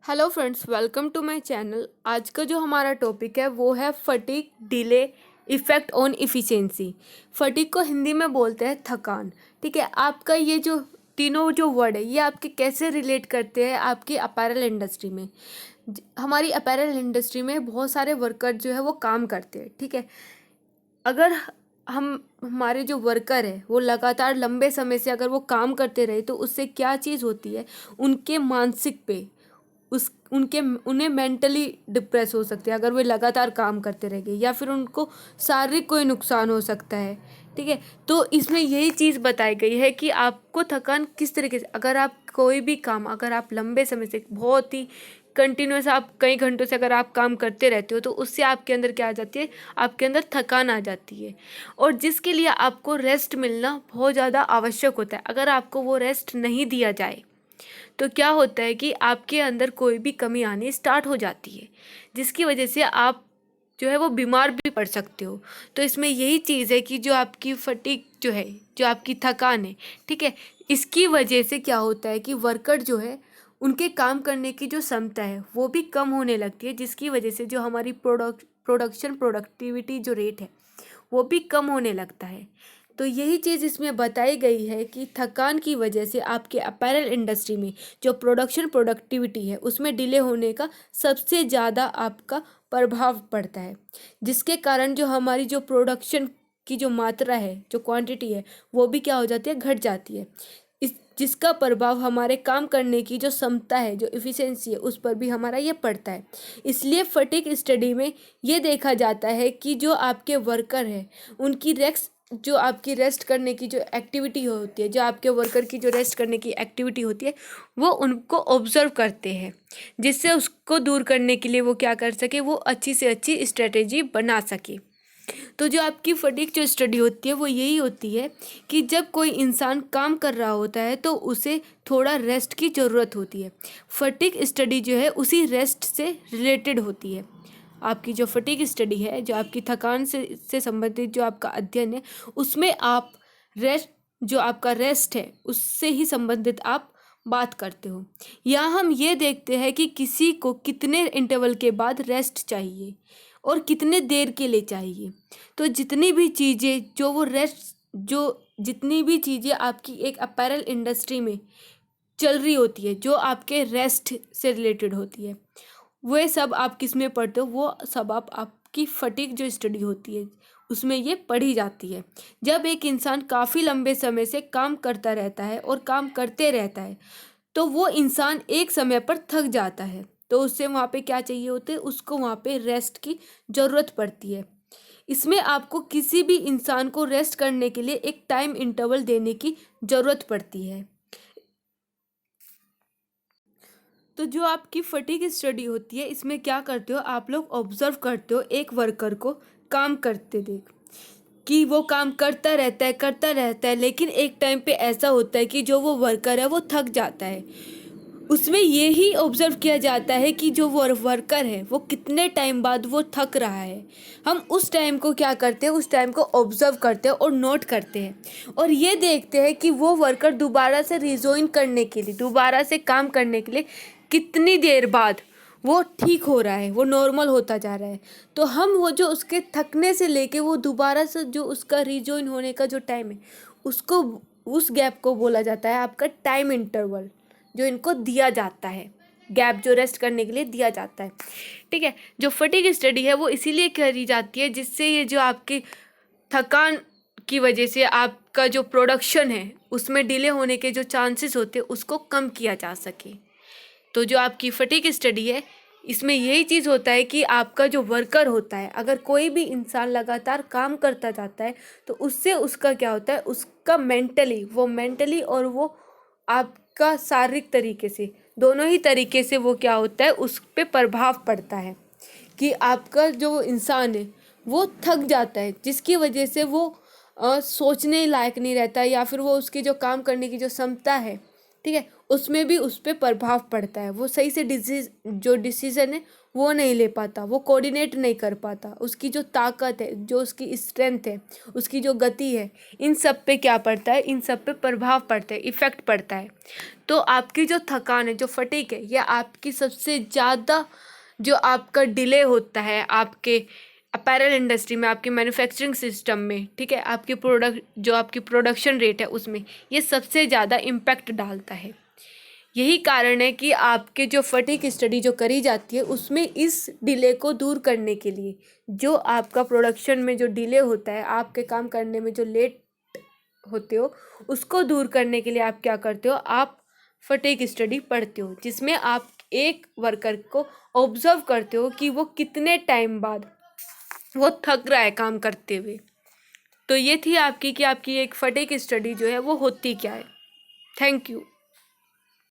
Hello friends, welcome to my channel. आज का जो हमारा टॉपिक है वो है fatigue, delay, effect on efficiency. Fatigue को हिंदी में बोलते हैं थकान। ठीक है, आपका ये जो तीनों जो वर्ड है ये आपके कैसे रिलेट करते हैं आपकी अपैरल इंडस्ट्री में। हमारी अपैरल इंडस्ट्री में बहुत सारे वर्कर जो है वो काम करते हैं। ठीक है, अगर हम हमारे जो वर्कर है वो लगातार लंबे समय से अगर वो काम करते रहे तो उससे क्या चीज़ होती है, उनके मानसिक पे उस उनके उन्हें मेंटली डिप्रेस हो सकते हैं अगर वे लगातार काम करते रहेंगे, या फिर उनको शारीरिक कोई नुकसान हो सकता है। ठीक है, तो इसमें यही चीज़ बताई गई है कि आपको थकान किस तरीके से, अगर आप कोई भी काम अगर आप लंबे समय से बहुत ही कंटिन्यूस आप कई घंटों से अगर आप काम करते रहते हो तो उससे आपके अंदर क्या आ जाती है, आपके अंदर थकान आ जाती है। और जिसके लिए आपको रेस्ट मिलना बहुत ज़्यादा आवश्यक होता है। अगर आपको वो रेस्ट नहीं दिया जाए तो क्या होता है कि आपके अंदर कोई भी कमी आनी स्टार्ट हो जाती है, जिसकी वजह से आप जो है वो बीमार भी पड़ सकते हो। तो इसमें यही चीज़ है कि जो आपकी फटीग जो है, जो आपकी थकान है, ठीक है, इसकी वजह से क्या होता है कि वर्कर जो है उनके काम करने की जो क्षमता है वो भी कम होने लगती है, जिसकी वजह से जो हमारी प्रोडक्टिविटी जो रेट है वो भी कम होने लगता है। तो यही चीज़ इसमें बताई गई है कि थकान की वजह से आपके अपैरल इंडस्ट्री में जो प्रोडक्टिविटी है उसमें डिले होने का सबसे ज़्यादा आपका प्रभाव पड़ता है, जिसके कारण जो हमारी जो प्रोडक्शन की जो मात्रा है, जो क्वांटिटी है, वो भी क्या हो जाती है, घट जाती है। इस जिसका प्रभाव हमारे काम करने की जो क्षमता है, जो इफ़िशिएंसी है, उस पर भी हमारा ये पड़ता है। इसलिए फटीग स्टडी में ये देखा जाता है कि जो आपके वर्कर है उनकी जो आपकी रेस्ट करने की जो एक्टिविटी होती है, जो आपके वर्कर की जो रेस्ट करने की एक्टिविटी होती है, वो उनको ऑब्जर्व करते हैं, जिससे उसको दूर करने के लिए वो क्या कर सके, वो अच्छी से अच्छी स्ट्रेटेजी बना सके। तो जो आपकी फटीग जो स्टडी होती है वो यही होती है कि जब कोई इंसान काम कर रहा होता है तो उसे थोड़ा रेस्ट की ज़रूरत होती है। फटीग स्टडी जो है उसी रेस्ट से रिलेटेड होती है। आपकी जो फटीग स्टडी है, जो आपकी थकान से संबंधित जो आपका अध्ययन है, उसमें आप रेस्ट, जो आपका रेस्ट है उससे ही संबंधित आप बात करते हो। यहाँ हम ये देखते हैं कि किसी को कितने इंटरवल के बाद रेस्ट चाहिए और कितने देर के लिए चाहिए। तो जितनी भी चीज़ें जो वो रेस्ट, जो जितनी भी चीज़ें आपकी एक अपैरल इंडस्ट्री में चल रही होती है, जो आपके रेस्ट से रिलेटेड होती है, वे सब आप किस में पढ़ते हो, वो सब आप आपकी फटीग जो स्टडी होती है उसमें ये पढ़ी जाती है। जब एक इंसान काफ़ी लंबे समय से काम करता रहता है और काम करते रहता है तो वो इंसान एक समय पर थक जाता है, तो उससे वहाँ पे क्या चाहिए होते हैं, उसको वहाँ पे रेस्ट की ज़रूरत पड़ती है। इसमें आपको किसी भी इंसान को रेस्ट करने के लिए एक टाइम इंटरवल देने की ज़रूरत पड़ती है। तो जो आपकी फटीग स्टडी होती है इसमें क्या करते हो, आप लोग ऑब्जर्व करते हो एक वर्कर को काम करते देख कि वो काम करता रहता है, लेकिन एक टाइम पे ऐसा होता है कि जो वो वर्कर है वो थक जाता है। उसमें ये ही ऑब्जर्व किया जाता है कि जो वर्कर है वो कितने टाइम बाद वो थक रहा है। हम उस टाइम को क्या करते हैं, उस टाइम को ऑब्जर्व करते हैं और नोट करते हैं, और ये देखते हैं कि वो वर्कर दोबारा से रिजॉइन करने के लिए, दोबारा से काम करने के लिए कितनी देर बाद वो ठीक हो रहा है, वो नॉर्मल होता जा रहा है। तो हम वो जो उसके थकने से लेके वो दोबारा से जो उसका रिजॉइन होने का जो टाइम है, उसको, उस गैप को बोला जाता है आपका टाइम इंटरवल, जो इनको दिया जाता है, गैप जो रेस्ट करने के लिए दिया जाता है। ठीक है, जो फटीग स्टडी है वो इसीलिए करी जाती है जिससे ये जो आपकी थकान की वजह से आपका जो प्रोडक्शन है उसमें डिले होने के जो चांसेस होते हैं उसको कम किया जा सके। तो जो आपकी फटीग स्टडी है इसमें यही चीज़ होता है कि आपका जो वर्कर होता है, अगर कोई भी इंसान लगातार काम करता जाता है तो उससे उसका क्या होता है, उसका मेंटली और वो आपका शारीरिक तरीके से, दोनों ही तरीके से वो क्या होता है, उस पर प्रभाव पड़ता है कि आपका जो इंसान है वो थक जाता है, जिसकी वजह से वो सोचने लायक नहीं रहता, या फिर वो उसकी जो काम करने की जो क्षमता है ठीक है, उसमें भी उस पर प्रभाव पड़ता है। वो सही से डिसीजन है वो नहीं ले पाता, वो कोऑर्डिनेट नहीं कर पाता, उसकी जो ताकत है, जो उसकी स्ट्रेंथ है, उसकी जो गति है, इन सब पे क्या पड़ता है, इन सब पे प्रभाव पड़ता है, इफेक्ट पड़ता है। तो आपकी जो थकान है, जो फटीग है, यह आपकी सबसे ज़्यादा जो आपका डिले होता है आपके अपैरल इंडस्ट्री में, आपके मैन्युफैक्चरिंग सिस्टम में, ठीक है, आपकी प्रोडक्शन रेट है उसमें, ये सबसे ज़्यादा इम्पैक्ट डालता है। यही कारण है कि आपके जो फटीग स्टडी जो करी जाती है उसमें इस डिले को दूर करने के लिए, जो आपका प्रोडक्शन में जो डिले होता है, आपके काम करने में जो लेट होते हो, उसको दूर करने के लिए आप क्या करते हो, आप फटीग स्टडी पढ़ते हो, जिसमें आप एक वर्कर को ऑब्जर्व करते हो कि वो कितने टाइम बाद वो थक रहा है काम करते हुए। तो ये थी आपकी कि आपकी एक फटीग स्टडी जो है वो होती क्या है। Thank you.